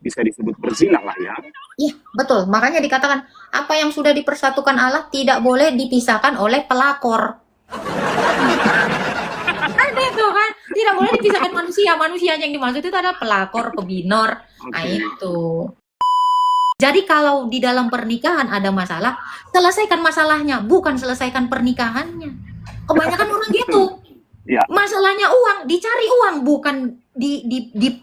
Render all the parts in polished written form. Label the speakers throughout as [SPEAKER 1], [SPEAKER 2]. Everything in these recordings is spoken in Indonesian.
[SPEAKER 1] bisa disebut berzina lah ya.
[SPEAKER 2] Iya, betul. Makanya dikatakan apa yang sudah dipersatukan Allah tidak boleh dipisahkan oleh pelakor. Ada itu kan, tidak boleh dipisahkan manusia. Manusia yang dimaksud itu adalah pelakor, pebinor. Nah,
[SPEAKER 1] Oke.
[SPEAKER 2] itu. Jadi kalau di dalam pernikahan ada masalah, selesaikan masalahnya, bukan selesaikan pernikahannya. Kebanyakan orang gitu.
[SPEAKER 1] Ya,
[SPEAKER 2] Masalahnya uang, dicari uang, bukan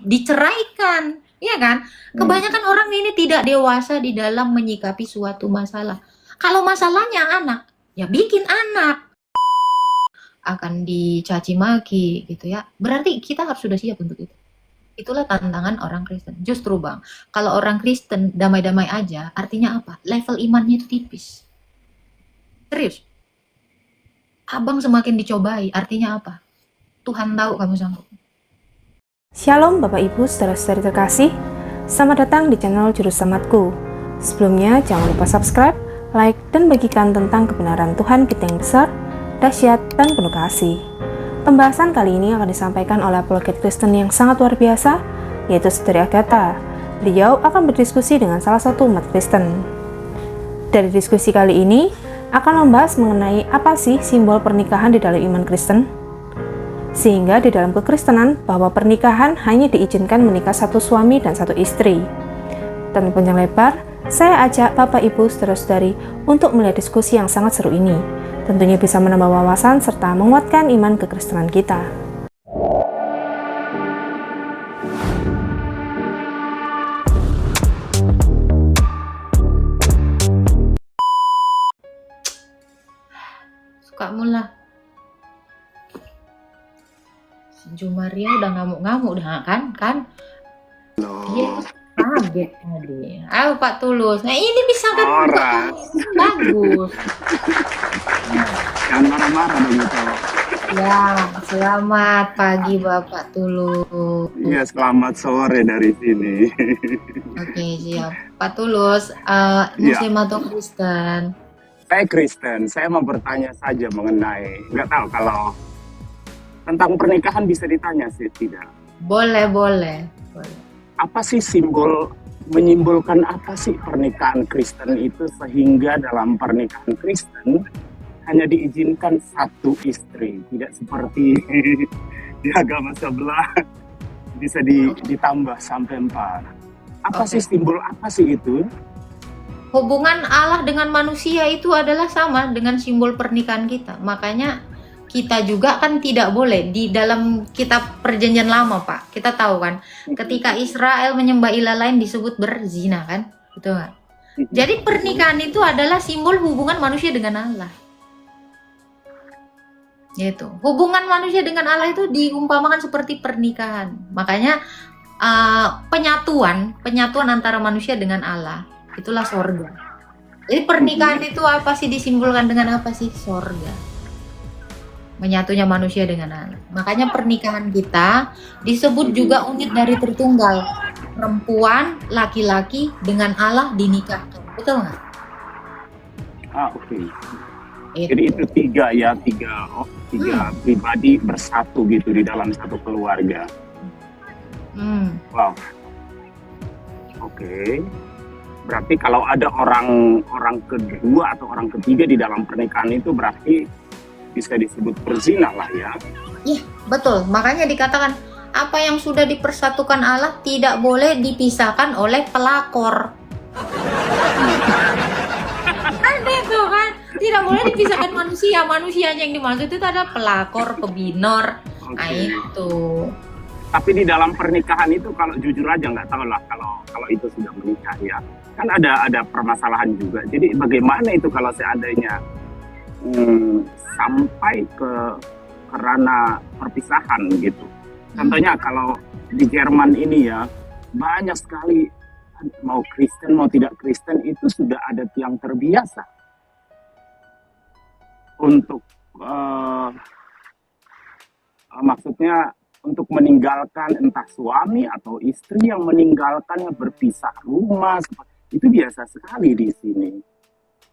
[SPEAKER 2] diceraikan. Iya kan? Kebanyakan orang ini tidak dewasa di dalam menyikapi suatu masalah. Kalau masalahnya anak, ya bikin anak. Akan dicaci maki gitu ya. Berarti kita harus sudah siap untuk itu. Itulah tantangan orang Kristen. Justru Bang, kalau orang Kristen damai-damai aja, artinya apa? Level imannya itu tipis. Serius. Abang semakin dicobai, artinya apa? Tuhan tahu kamu sanggup.
[SPEAKER 3] Shalom Bapak Ibu saudara-saudari terkasih, selamat datang di channel Juru Selamatku. Sebelumnya jangan lupa subscribe, like, dan bagikan tentang kebenaran Tuhan kita yang besar, dahsyat, dan penuh kasih. Pembahasan kali ini akan disampaikan oleh apologet Kristen yang sangat luar biasa, yaitu Saudari Agatha. Beliau akan berdiskusi dengan salah satu umat Kristen. Dari diskusi kali ini, akan membahas mengenai apa sih simbol pernikahan di dalam iman Kristen, sehingga di dalam kekristenan bahwa pernikahan hanya diizinkan menikah satu suami dan satu istri. Tanpa panjang lebar, saya ajak Bapak Ibu saudara-saudari untuk melihat diskusi yang sangat seru ini. Tentunya bisa menambah wawasan serta menguatkan iman kekristenan kita.
[SPEAKER 2] Suka mula. Si Jumaria udah ngamuk-ngamuk dah kan? Iya, kaget tadi. Ayo Pak Tulus. Nah ini bisa kan
[SPEAKER 1] orang.
[SPEAKER 2] bagus.
[SPEAKER 1] Jangan marah-marah dong itu.
[SPEAKER 2] Ya, selamat pagi Bapak Tulus.
[SPEAKER 1] Iya, selamat sore dari sini.
[SPEAKER 2] Oke, siap. Pak Tulus, Muslim atau Kristen?
[SPEAKER 1] Saya Kristen, saya mau bertanya saja mengenai, nggak tahu kalau tentang pernikahan bisa ditanya sih, tidak.
[SPEAKER 2] Boleh.
[SPEAKER 1] Apa sih menyimbolkan apa sih pernikahan Kristen itu sehingga dalam pernikahan Kristen hanya diizinkan satu istri, tidak seperti di agama sebelah bisa ditambah sampai 4. Apa
[SPEAKER 2] Oke.
[SPEAKER 1] sih simbol apa sih itu?
[SPEAKER 2] Hubungan Allah dengan manusia itu adalah sama dengan simbol pernikahan kita. Makanya kita juga kan tidak boleh di dalam kitab perjanjian lama Pak. Kita tahu kan, ketika Israel menyembah ilah lain disebut berzina kan? Betul kan? Jadi pernikahan itu adalah simbol hubungan manusia dengan Allah. Yaitu hubungan manusia dengan Allah itu diumpamakan seperti pernikahan. Makanya penyatuan antara manusia dengan Allah itulah sorga. Jadi pernikahan itu apa sih disimbolkan dengan apa sih? Sorga. Menyatunya manusia dengan Allah. Makanya pernikahan kita disebut juga unit dari Tritunggal. Perempuan, laki-laki dengan Allah dinikahkan. Betul nggak?
[SPEAKER 1] Oke. Jadi itu tiga pribadi bersatu gitu di dalam satu keluarga. Wow. Oke. Berarti kalau ada orang kedua atau orang ketiga di dalam pernikahan itu berarti bisa disebut berzina lah ya.
[SPEAKER 2] Iya, betul. Makanya dikatakan apa yang sudah dipersatukan Allah tidak boleh dipisahkan oleh pelakor. Ada itu kan, tidak boleh dipisahkan manusia. Manusia yang dimaksud itu adalah pelakor, pebinor. Nah
[SPEAKER 1] Oke.
[SPEAKER 2] itu.
[SPEAKER 1] Tapi di dalam pernikahan itu kalau jujur aja nggak tahu lah kalau itu sudah menikah ya. Kan ada permasalahan juga. Jadi bagaimana itu kalau seandainya sampai ke ranah perpisahan gitu. Contohnya kalau di Jerman ini ya banyak sekali mau Kristen mau tidak Kristen itu sudah ada yang terbiasa untuk maksudnya untuk meninggalkan entah suami atau istri yang meninggalkannya berpisah rumah, itu biasa sekali di sini.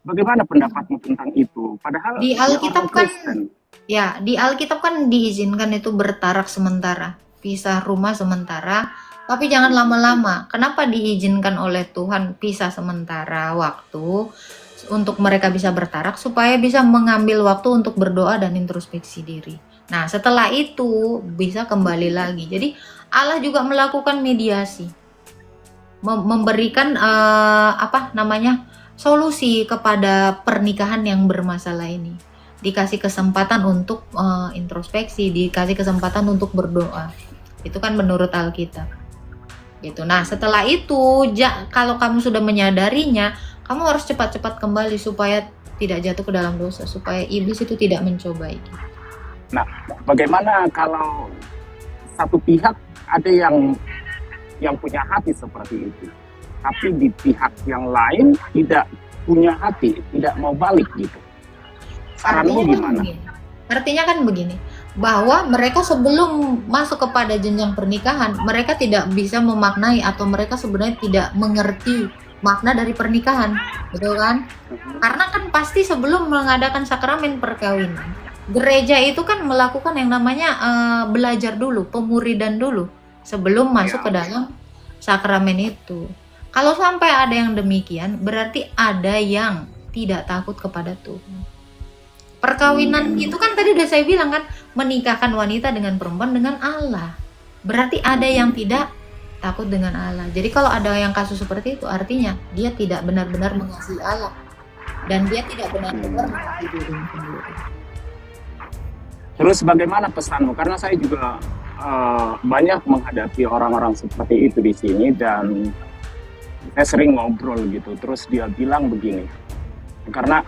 [SPEAKER 1] Bagaimana pendapatmu tentang itu? Padahal
[SPEAKER 2] Di
[SPEAKER 1] dia
[SPEAKER 2] Alkitab
[SPEAKER 1] orang
[SPEAKER 2] kan,
[SPEAKER 1] Kristen.
[SPEAKER 2] ya di Alkitab kan diizinkan itu bertarak sementara, pisah rumah sementara, Tapi jangan lama-lama. Kenapa diizinkan oleh Tuhan pisah sementara waktu untuk mereka bisa bertarak supaya bisa mengambil waktu untuk berdoa dan introspeksi diri. Nah, setelah itu bisa kembali lagi. Jadi Allah juga melakukan mediasi, memberikan solusi kepada pernikahan yang bermasalah ini. Dikasih kesempatan untuk introspeksi, dikasih kesempatan untuk berdoa. Itu kan menurut Alkitab. Gitu. Nah, setelah itu kalau kamu sudah menyadarinya, kamu harus cepat-cepat kembali supaya tidak jatuh ke dalam dosa, supaya iblis itu tidak mencobai.
[SPEAKER 1] Nah, bagaimana kalau satu pihak ada yang punya hati seperti itu, tapi di pihak yang lain tidak punya hati, tidak mau balik gitu? Saranmu gimana?
[SPEAKER 2] Artinya kan begini, bahwa mereka sebelum masuk kepada jenjang pernikahan, mereka tidak bisa memaknai atau mereka sebenarnya tidak mengerti makna dari pernikahan, betul kan? Karena kan pasti sebelum mengadakan sakramen perkawinan, gereja itu kan melakukan yang namanya belajar dulu, pemuridan dulu sebelum masuk ke dalam sakramen itu. Kalau sampai ada yang demikian, berarti ada yang tidak takut kepada Tuhan. Perkawinan itu kan tadi udah saya bilang kan, menikahkan wanita dengan perempuan dengan Allah. Berarti ada yang tidak takut dengan Allah. Jadi kalau ada yang kasus seperti itu, artinya dia tidak benar-benar mengasihi Allah dan dia tidak benar-benar mengasihi dirinya sendiri.
[SPEAKER 1] Terus bagaimana pesanmu? Karena saya juga banyak menghadapi orang-orang seperti itu di sini dan saya sering ngobrol gitu. Terus dia bilang begini, karena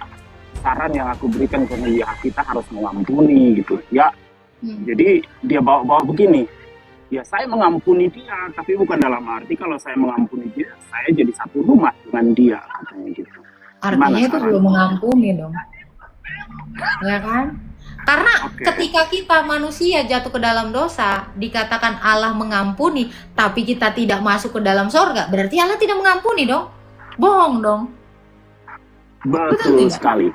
[SPEAKER 1] saran yang aku berikan ke dia, kita harus mengampuni gitu ya. Jadi dia bawa begini, ya saya mengampuni dia, tapi bukan dalam arti kalau saya mengampuni dia, saya jadi satu rumah dengan dia, katanya gitu.
[SPEAKER 2] Artinya itu belum mengampuni dong, ya kan? Karena ketika kita manusia jatuh ke dalam dosa, dikatakan Allah mengampuni, tapi kita tidak masuk ke dalam sorga, berarti Allah tidak mengampuni dong, bohong dong.
[SPEAKER 1] Betul sekali.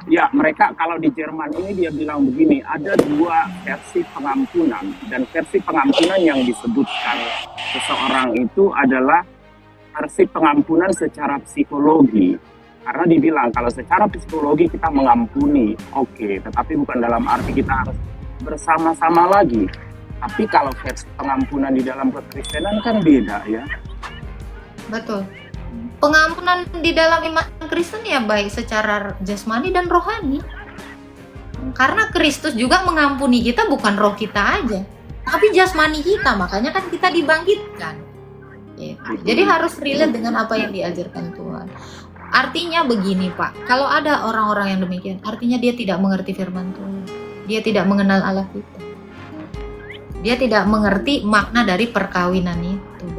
[SPEAKER 1] Ya, mereka kalau di Jerman ini dia bilang begini, ada dua versi pengampunan, dan versi pengampunan yang disebutkan seseorang itu adalah versi pengampunan secara psikologi. Karena dibilang kalau secara psikologi kita mengampuni, oke, tetapi bukan dalam arti kita harus bersama-sama lagi. Tapi kalau versi pengampunan di dalam kekristenan kan beda ya.
[SPEAKER 2] Betul. Pengampunan di dalam iman Kristen ya baik secara jasmani dan rohani. Karena Kristus juga mengampuni kita, bukan roh kita aja, tapi jasmani kita, makanya kan kita dibangkitkan. Jadi harus relate dengan apa yang diajarkan Tuhan. Artinya begini Pak, kalau ada orang-orang yang demikian, artinya dia tidak mengerti firman Tuhan. Dia tidak mengenal Allah kita. Dia tidak mengerti makna dari perkawinan itu.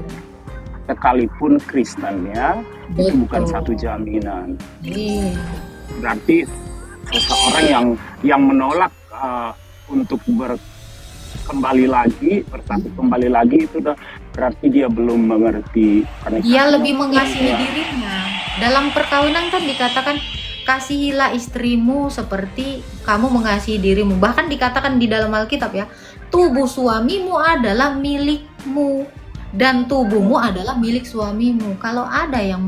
[SPEAKER 1] Sekalipun Kristen ya, itu bukan satu jaminan. Berarti seseorang yang menolak untuk kembali lagi, bersatu kembali lagi, itu berarti dia belum mengerti pernikahan.
[SPEAKER 2] Dia lebih mengasihi dirinya. Dalam perkawinan kan dikatakan, kasihilah istrimu seperti kamu mengasihi dirimu. Bahkan dikatakan di dalam Alkitab ya, tubuh suamimu adalah milikmu dan tubuhmu adalah milik suamimu. Kalau ada yang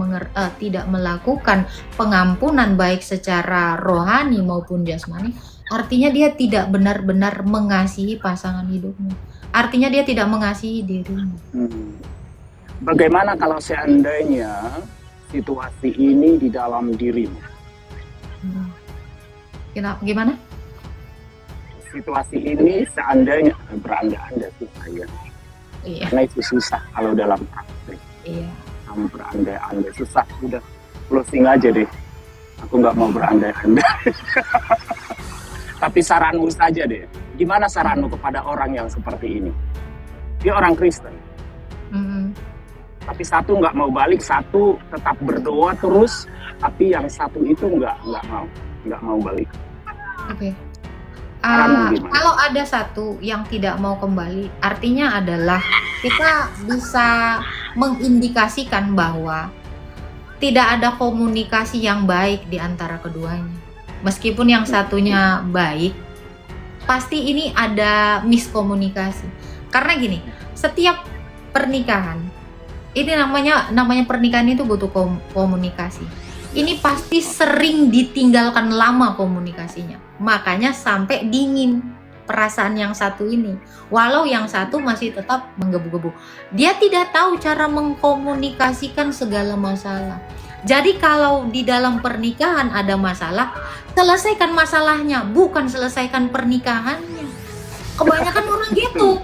[SPEAKER 2] tidak melakukan pengampunan baik secara rohani maupun jasmani, artinya dia tidak benar-benar mengasihi pasangan hidupnya. Artinya dia tidak mengasihi dirinya.
[SPEAKER 1] Bagaimana kalau seandainya situasi ini di dalam dirimu?
[SPEAKER 2] Gimana?
[SPEAKER 1] Situasi ini seandainya beranda-anda sih saya.
[SPEAKER 2] Iya.
[SPEAKER 1] Karena itu susah kalau dalam praktek.
[SPEAKER 2] Iya.
[SPEAKER 1] Kamu berandai-andai susah, udah closing aja deh. Aku nggak mau berandai-andai. Tapi saranmu saja deh. Gimana saranmu kepada orang yang seperti ini? Dia orang Kristen. Tapi satu nggak mau balik, satu tetap berdoa terus, tapi yang satu itu nggak mau balik.
[SPEAKER 2] Oke. Kalau ada satu yang tidak mau kembali, artinya adalah kita bisa mengindikasikan bahwa tidak ada komunikasi yang baik di antara keduanya. Meskipun yang satunya baik, pasti ini ada miskomunikasi. Karena gini, setiap pernikahan. Ini namanya pernikahan itu butuh komunikasi. Ini pasti sering ditinggalkan lama komunikasinya. Makanya sampai dingin perasaan yang satu ini. Walau yang satu masih tetap menggebu-gebu. Dia tidak tahu cara mengkomunikasikan segala masalah. Jadi kalau di dalam pernikahan ada masalah, selesaikan masalahnya, bukan selesaikan pernikahannya. Kebanyakan orang gitu.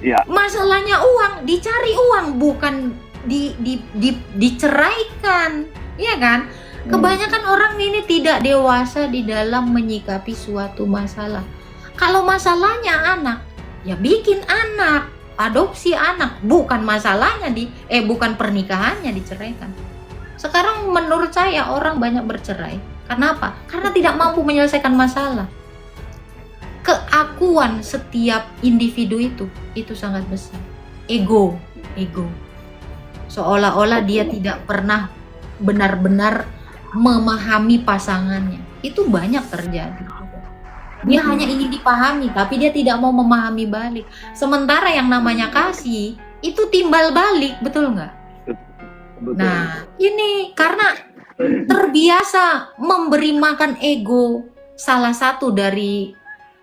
[SPEAKER 1] Ya.
[SPEAKER 2] Masalahnya uang, dicari uang, bukan diceraikan, iya kan? Kebanyakan orang ini tidak dewasa di dalam menyikapi suatu masalah. Kalau masalahnya anak, ya bikin anak, adopsi anak, bukan masalahnya bukan pernikahannya diceraikan. Sekarang menurut saya orang banyak bercerai. Kenapa? Karena tidak mampu menyelesaikan masalah. Keakuan setiap individu itu sangat besar. Ego. Seolah-olah dia tidak pernah benar-benar memahami pasangannya. Itu banyak terjadi. Dia hanya ingin dipahami, tapi dia tidak mau memahami balik. Sementara yang namanya kasih itu timbal balik, betul nggak?
[SPEAKER 1] Betul.
[SPEAKER 2] Nah, ini karena terbiasa memberi makan ego salah satu dari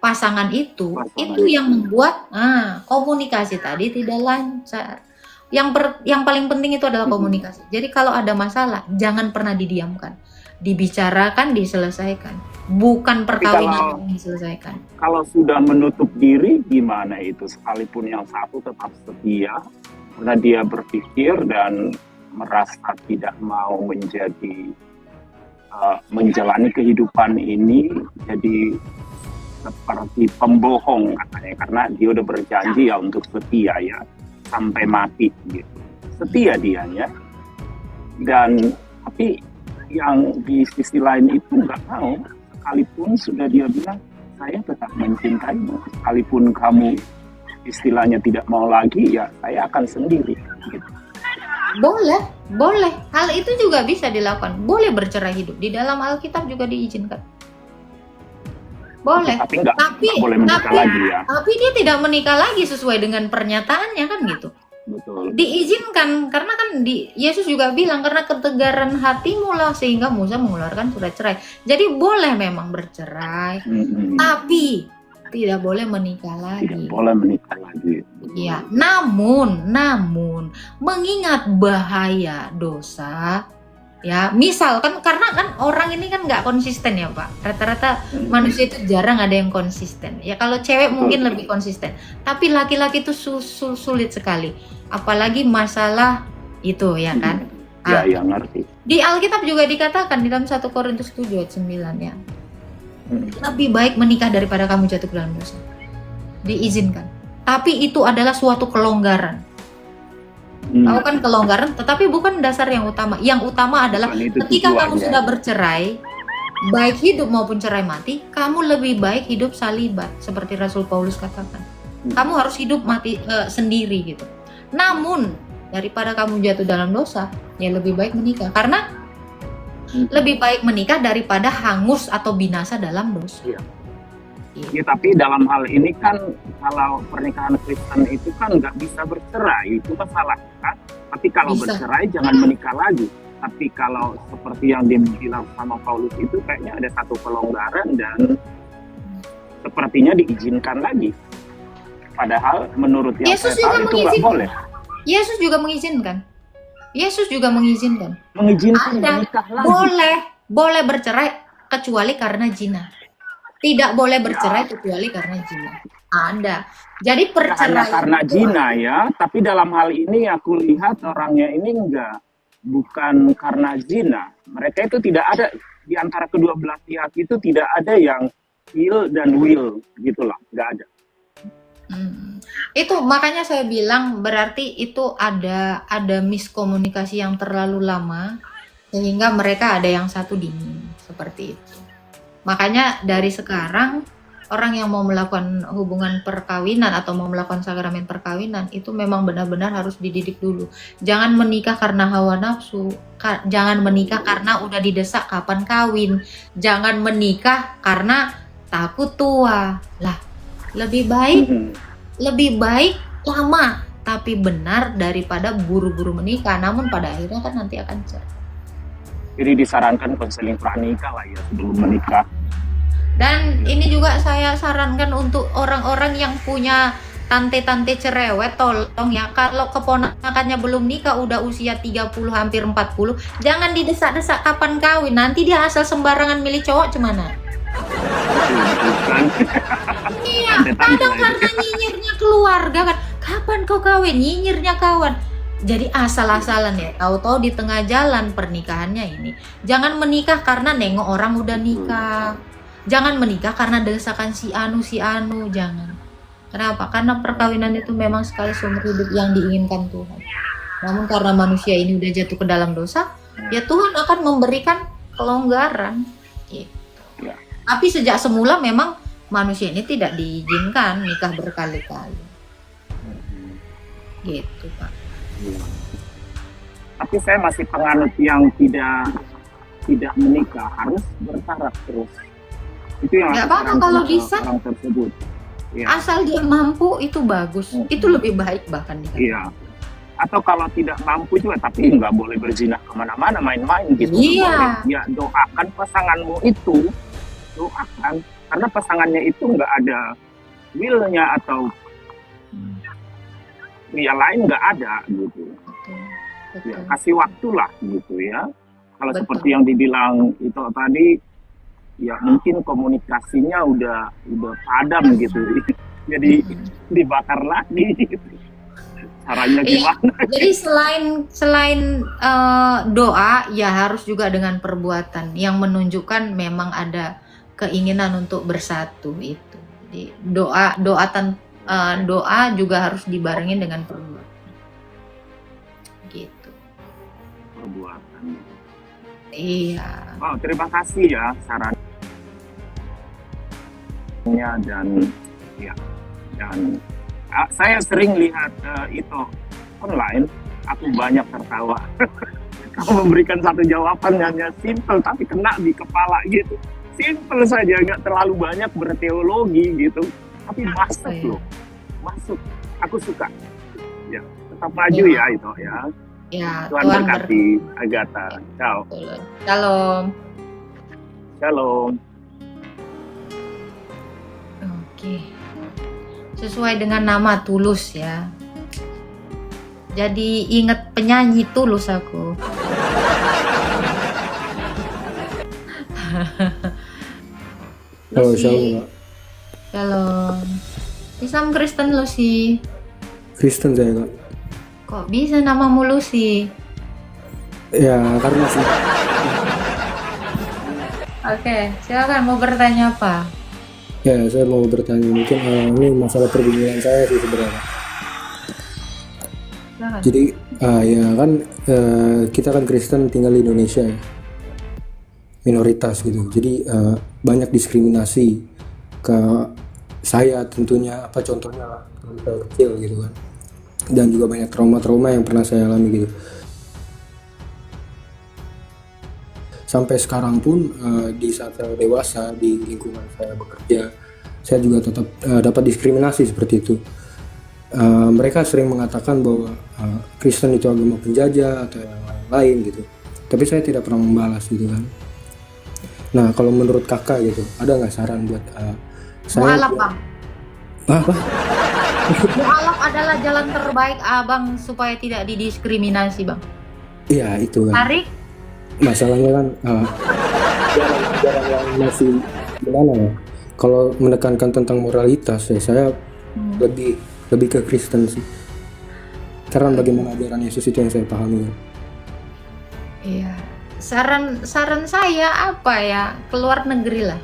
[SPEAKER 2] pasangan itu yang membuat komunikasi tadi tidak lancar. Yang paling penting itu adalah komunikasi. Jadi kalau ada masalah, jangan pernah didiamkan, dibicarakan, diselesaikan, bukan perkawinan yang diselesaikan.
[SPEAKER 1] Kalau sudah menutup diri, gimana itu? Sekalipun yang satu tetap setia, karena dia berpikir dan merasa tidak mau menjalani kehidupan ini jadi seperti pembohong katanya, karena dia udah berjanji ya untuk setia ya sampai mati gitu. Setia dianya. Dan tapi yang di sisi lain itu nggak mau, sekalipun sudah dia bilang saya tetap mencintaimu, sekalipun kamu istilahnya tidak mau lagi, ya saya akan sendiri gitu.
[SPEAKER 2] Boleh. Hal itu juga bisa dilakukan. Boleh bercerai hidup. Di dalam Alkitab juga diizinkan. Boleh.
[SPEAKER 1] Tapi nggak boleh menikah lagi ya.
[SPEAKER 2] Tapi dia tidak menikah lagi sesuai dengan pernyataannya kan gitu.
[SPEAKER 1] Betul.
[SPEAKER 2] Diizinkan karena kan Yesus juga bilang karena ketegaran hatimu lah sehingga Musa mengeluarkan surat cerai. Jadi boleh memang bercerai, tapi tidak boleh menikah lagi.
[SPEAKER 1] Tidak boleh menikah lagi.
[SPEAKER 2] Iya, namun mengingat bahaya dosa, ya misalkan karena kan orang ini kan nggak konsisten ya Pak. Rata-rata manusia itu jarang ada yang konsisten. Ya kalau cewek mungkin lebih konsisten, tapi laki-laki itu sulit sekali. Apalagi masalah itu ya kan.
[SPEAKER 1] Ya ngerti.
[SPEAKER 2] Di Alkitab juga dikatakan di dalam 1 Korintus 7 ayat 9 ya. Lebih baik menikah daripada kamu jatuh ke dalam dosa. Diizinkan. Tapi itu adalah suatu kelonggaran. Tahu kan kelonggaran, tetapi bukan dasar yang utama. Yang utama adalah ketika kamu sudah bercerai, baik hidup maupun cerai mati, kamu lebih baik hidup salibat seperti Rasul Paulus katakan. Kamu harus hidup mati sendiri gitu. Namun daripada kamu jatuh dalam dosa, ya lebih baik menikah karena lebih baik menikah daripada hangus atau binasa dalam dosa.
[SPEAKER 1] Ya, tapi dalam hal ini kan kalau pernikahan Kristen itu kan nggak bisa bercerai, itu kan salah kan? Tapi kalau bercerai jangan menikah lagi. Tapi kalau seperti yang dibilang sama Paulus itu kayaknya ada satu kelonggaran dan sepertinya diizinkan lagi. Padahal menurut yang
[SPEAKER 2] Yesus
[SPEAKER 1] saya tahu itu nggak boleh.
[SPEAKER 2] Yesus juga mengizinkan.
[SPEAKER 1] Mengizinkan menikah lagi.
[SPEAKER 2] Boleh bercerai kecuali karena zina. Tidak boleh bercerai kecuali karena zina. Ada. Jadi perceraian
[SPEAKER 1] karena zina ya, tapi dalam hal ini aku lihat orangnya ini bukan karena zina. Mereka itu tidak ada di antara kedua belah pihak itu tidak ada yang will dan will gitulah, nggak ada.
[SPEAKER 2] Itu makanya saya bilang berarti itu ada miskomunikasi yang terlalu lama sehingga mereka ada yang satu dingin seperti itu. Makanya dari sekarang orang yang mau melakukan hubungan perkawinan atau mau melakukan sakramen perkawinan itu memang benar-benar harus dididik dulu. Jangan menikah karena hawa nafsu, jangan menikah karena udah didesak kapan kawin, jangan menikah karena takut tua. Lah, lebih baik lama tapi benar daripada buru-buru menikah. Namun pada akhirnya kan nanti akan cerai.
[SPEAKER 1] Jadi disarankan konseling pranikah lah ya sebelum menikah.
[SPEAKER 2] Dan ini juga saya sarankan untuk orang-orang yang punya tante-tante cerewet, tolong ya, kalau keponakannya belum nikah udah usia 30 hampir 40, jangan didesak-desak kapan kawin. Nanti dia asal sembarangan milih cowok cemana. Iya, kadang karena nyinyirnya keluarga kan, kapan kau kawin, nyinyirnya kawan. Jadi asal-asalan ya, tahu-tahu di tengah jalan pernikahannya ini. Jangan menikah karena nengok orang udah nikah. Jangan menikah karena desakan si anu, jangan. Kenapa? Karena perkawinan itu memang sekali seumur hidup yang diinginkan Tuhan. Namun karena manusia ini udah jatuh ke dalam dosa, ya Tuhan akan memberikan kelonggaran. Gitu.
[SPEAKER 1] Ya.
[SPEAKER 2] Tapi sejak semula memang manusia ini tidak diizinkan nikah berkali-kali. Gitu Pak.
[SPEAKER 1] Tapi saya masih penganut yang tidak menikah, harus bertaraf terus. Itu yang
[SPEAKER 2] Nggak
[SPEAKER 1] aku
[SPEAKER 2] apa-apa
[SPEAKER 1] sarankan
[SPEAKER 2] kalau
[SPEAKER 1] ke
[SPEAKER 2] bisa.
[SPEAKER 1] orang tersebut. Ya.
[SPEAKER 2] Asal dia mampu itu bagus. Itu lebih baik bahkan.
[SPEAKER 1] Iya. Atau kalau tidak mampu juga, tapi nggak boleh berzina kemana-mana, main-main gitu.
[SPEAKER 2] Iya.
[SPEAKER 1] Ya doakan pasanganmu itu, doakan. Karena pasangannya itu nggak ada will-nya atau yang lain nggak ada gitu.
[SPEAKER 2] Betul.
[SPEAKER 1] Ya, kasih waktu lah gitu ya. Kalau
[SPEAKER 2] Betul.
[SPEAKER 1] seperti yang dibilang itu tadi, ya mungkin komunikasinya udah padam gitu. Jadi dibakar lagi gitu. Caranya gimana?
[SPEAKER 2] Jadi selain doa, ya harus juga dengan perbuatan yang menunjukkan memang ada keinginan untuk bersatu itu. Jadi doa juga harus dibarengin dengan perbuatan. Gitu.
[SPEAKER 1] Perbuatan.
[SPEAKER 2] Iya.
[SPEAKER 1] Oh, terima kasih ya sarannya dan saya sering lihat itu online, aku banyak tertawa. Kamu memberikan satu jawaban hanya simple tapi kena di kepala gitu. Simple saja, nggak terlalu banyak berteologi gitu, tapi masuk loh, masuk. Aku suka. Ya, tetap maju ya itu ya.
[SPEAKER 2] Ya,
[SPEAKER 1] Tuhan berkati Agatha. Ciao.
[SPEAKER 2] Shalom.
[SPEAKER 1] Shalom.
[SPEAKER 2] Oke. Sesuai dengan nama Tulus ya. Jadi inget penyanyi Tulus aku.
[SPEAKER 4] Halo, shalom Kak.
[SPEAKER 2] Shalom. Islam Kristen Lucy.
[SPEAKER 4] Kristen saya Kak.
[SPEAKER 2] Kok bisa namamu Lucy?
[SPEAKER 4] Ya karena sih.
[SPEAKER 2] Oke, silakan mau bertanya apa?
[SPEAKER 4] Ya saya mau bertanya mungkin ini masalah perbincangan saya sih sebenarnya.
[SPEAKER 2] Silakan.
[SPEAKER 4] Jadi ya kan kita kan Kristen tinggal di Indonesia ya. Minoritas gitu. Jadi banyak diskriminasi ke saya tentunya, apa contohnya lah saya kecil gitu kan. Dan juga banyak trauma-trauma yang pernah saya alami gitu. Sampai sekarang pun di saat saya dewasa, di lingkungan saya bekerja, saya juga tetap dapat diskriminasi seperti itu. Mereka sering mengatakan bahwa Kristen itu agama penjajah atau yang lain gitu. Tapi saya tidak pernah membalas gitu kan. Nah kalau menurut kakak gitu, ada nggak saran buat saya?
[SPEAKER 2] Mu'alaf bang.
[SPEAKER 4] Apa?
[SPEAKER 2] Mu'alaf adalah jalan terbaik abang supaya tidak didiskriminasi bang.
[SPEAKER 4] Iya itu kan.
[SPEAKER 2] Tarik.
[SPEAKER 4] Masalahnya kan jarang yang masih gimana ya? Kalau menekankan tentang moralitas ya saya lebih ke Kristen sih. Karena bagaimana ajaran Yesus itu yang saya pahami.
[SPEAKER 2] Iya. Saran saya apa ya? Keluar negeri lah.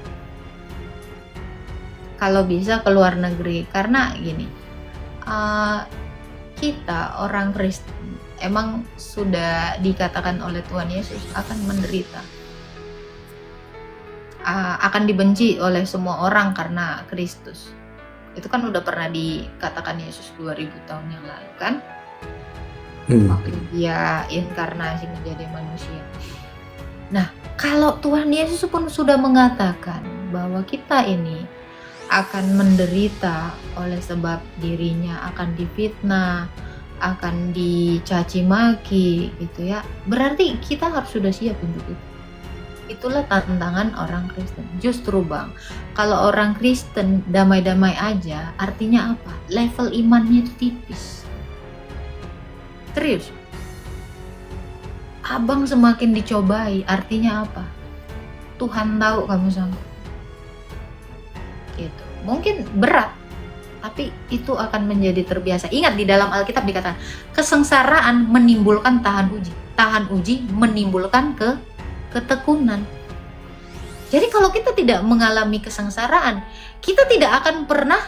[SPEAKER 2] Kalau bisa keluar negeri, karena gini, kita orang Kristen emang sudah dikatakan oleh Tuhan Yesus akan menderita, akan dibenci oleh semua orang karena Kristus. Itu kan udah pernah dikatakan Yesus 2000 tahun yang lalu kan, waktu dia inkarnasi menjadi manusia. Nah, kalau Tuhan Yesus pun sudah mengatakan bahwa kita ini akan menderita oleh sebab dirinya akan difitnah, akan dicaci maki gitu ya. Berarti kita harus sudah siap untuk itu. Itulah tantangan orang Kristen. Justru Bang, kalau orang Kristen damai-damai aja, artinya apa? Level imannya itu tipis. Serius. Abang semakin dicobai, artinya apa? Tuhan tahu kamu sanggup. Gitu. Mungkin berat, tapi itu akan menjadi terbiasa. Ingat di dalam Alkitab dikatakan, kesengsaraan menimbulkan tahan uji. Tahan uji menimbulkan ketekunan. Jadi kalau kita tidak mengalami kesengsaraan, kita tidak akan pernah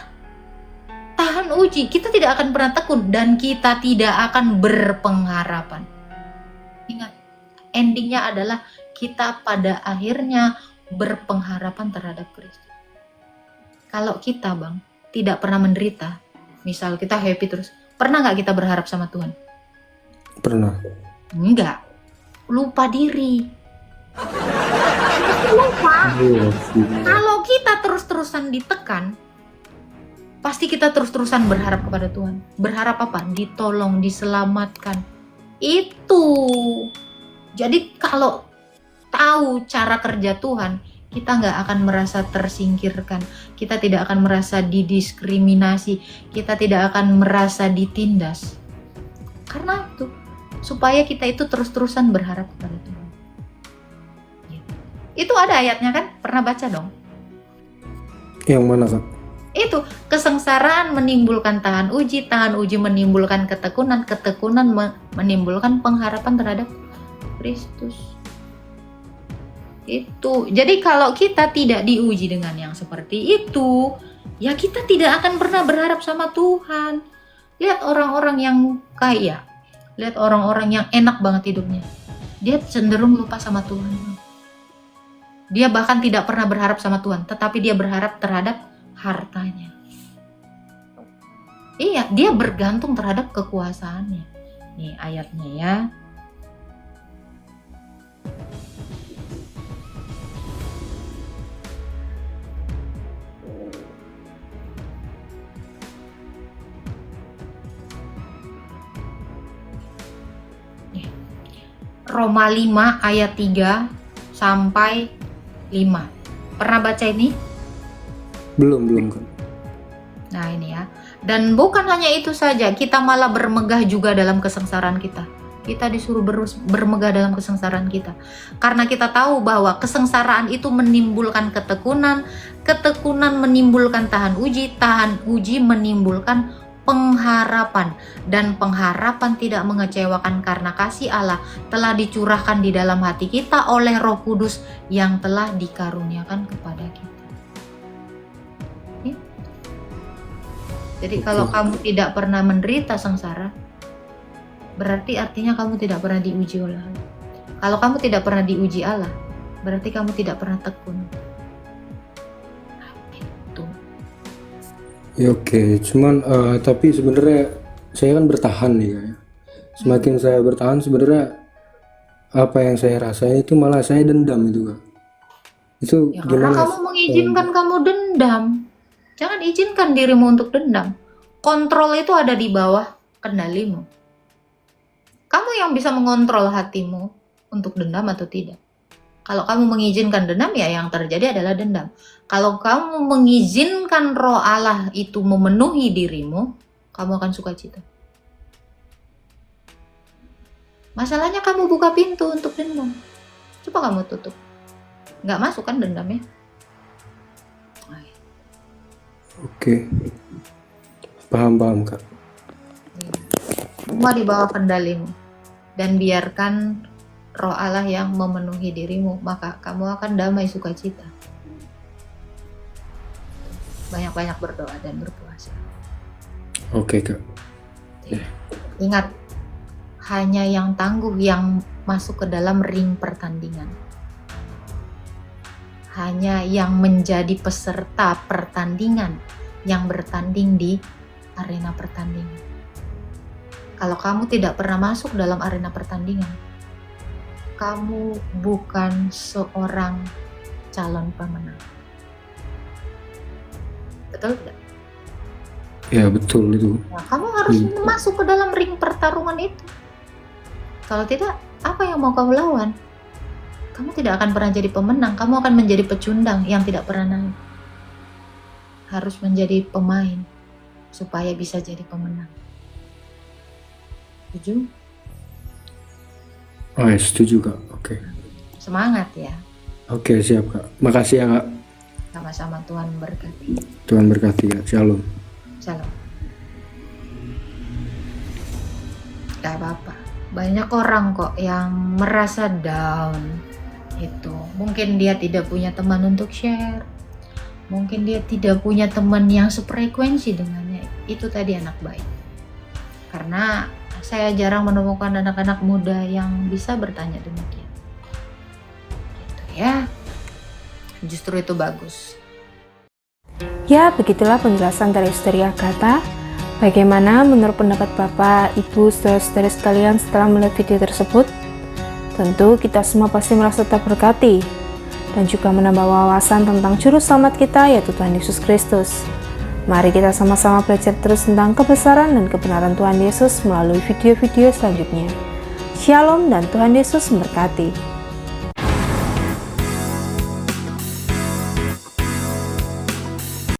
[SPEAKER 2] tahan uji, kita tidak akan pernah tekun, dan kita tidak akan berpengharapan. Ingat, endingnya adalah kita pada akhirnya berpengharapan terhadap Kristus. Kalau kita Bang, tidak pernah menderita, misal kita happy terus, pernah nggak kita berharap sama Tuhan?
[SPEAKER 4] Pernah.
[SPEAKER 2] Enggak, lupa diri. Lupa. Kalau kita terus-terusan ditekan, pasti kita terus-terusan berharap kepada Tuhan. Berharap apa? Ditolong, diselamatkan. Itu. Jadi kalau tahu cara kerja Tuhan, kita nggak akan merasa tersingkirkan. Kita tidak akan merasa didiskriminasi. Kita tidak akan merasa ditindas. Karena itu, supaya kita itu terus-terusan berharap kepada Tuhan. Itu ada ayatnya kan? Pernah baca dong?
[SPEAKER 4] Yang mana Kak?
[SPEAKER 2] Itu, kesengsaraan menimbulkan tahan uji menimbulkan ketekunan menimbulkan pengharapan terhadap Kristus. Itu. Jadi kalau kita tidak diuji dengan yang seperti itu, ya kita tidak akan pernah berharap sama Tuhan. Lihat orang-orang yang kaya, lihat orang-orang yang enak banget hidupnya. Dia cenderung lupa sama Tuhan. Dia bahkan tidak pernah berharap sama Tuhan, tetapi dia berharap terhadap hartanya. Iya, dia bergantung terhadap kekuasaannya. Nih ayatnya ya. Roma 5 ayat 3 sampai 5. Pernah baca ini?
[SPEAKER 4] Belum Kak.
[SPEAKER 2] Nah ini ya. Dan bukan hanya itu saja, kita malah bermegah juga dalam kesengsaraan kita. Kita disuruh bermegah dalam kesengsaraan kita. Karena kita tahu bahwa kesengsaraan itu menimbulkan ketekunan, ketekunan menimbulkan tahan uji menimbulkan pengharapan, dan pengharapan tidak mengecewakan karena kasih Allah telah dicurahkan di dalam hati kita oleh Roh Kudus yang telah dikaruniakan kepada kita. Jadi kalau kamu tidak pernah menderita sengsara, berarti artinya kamu tidak pernah diuji oleh Allah. Kalau kamu tidak pernah diuji Allah, berarti kamu tidak pernah tekun.
[SPEAKER 4] Ya oke, cuman tapi sebenarnya saya kan bertahan nih ya. Semakin saya bertahan sebenarnya apa yang saya rasain itu malah saya dendam itu Kak. Itu
[SPEAKER 2] Ya karena
[SPEAKER 4] gimana?
[SPEAKER 2] kamu mengizinkan kamu dendam. Jangan izinkan dirimu untuk dendam. Kontrol itu ada di bawah kendalimu. Kamu yang bisa mengontrol hatimu untuk dendam atau tidak. Kalau kamu mengizinkan dendam, ya yang terjadi adalah dendam. Kalau kamu mengizinkan Roh Allah itu memenuhi dirimu, kamu akan sukacita. Masalahnya kamu buka pintu untuk dendam. Coba kamu tutup. Nggak masuk kan dendamnya?
[SPEAKER 4] Oke. Paham Kak.
[SPEAKER 2] Semua di bawah kendalimu. Dan biarkan Roh Allah yang memenuhi dirimu, maka kamu akan damai sukacita. Banyak-banyak berdoa dan berpuasa.
[SPEAKER 4] Oke Kak.
[SPEAKER 2] Ingat, hanya yang tangguh yang masuk ke dalam ring pertandingan. Hanya yang menjadi peserta pertandingan yang bertanding di arena pertandingan. Kalau kamu tidak pernah masuk dalam arena pertandingan, kamu bukan seorang calon pemenang. Betul tidak?
[SPEAKER 4] Ya betul itu.
[SPEAKER 2] Nah, kamu harus masuk ke dalam ring pertarungan itu. Kalau tidak, apa yang mau kamu lawan? Kamu tidak akan pernah jadi pemenang. Kamu akan menjadi pecundang yang tidak pernah naik. Harus menjadi pemain supaya bisa jadi pemenang. Setuju?
[SPEAKER 4] Oh ya, setuju Kak. Oke.
[SPEAKER 2] Semangat ya.
[SPEAKER 4] Oke, siap Kak. Makasih ya Kak.
[SPEAKER 2] Sama-sama, Tuhan berkati.
[SPEAKER 4] Tuhan berkati Kak. Shalom.
[SPEAKER 2] Shalom. Gak apa-apa. Banyak orang kok yang merasa down. Itu mungkin dia tidak punya teman untuk share. Mungkin dia tidak punya teman yang sefrekuensi dengannya. Itu tadi anak baik. Karena saya jarang menemukan anak-anak muda yang bisa bertanya demikian. Gitu ya. Justru itu bagus.
[SPEAKER 3] Ya, begitulah penjelasan dari Saudari Agatha. Bagaimana menurut pendapat Bapak, Ibu, saudara-saudari sekalian setelah melihat video tersebut? Tentu kita semua pasti merasa terberkati dan juga menambah wawasan tentang juru selamat kita, yaitu Tuhan Yesus Kristus. Mari kita sama-sama belajar terus tentang kebesaran dan kebenaran Tuhan Yesus melalui video-video selanjutnya. Shalom dan Tuhan Yesus memberkati.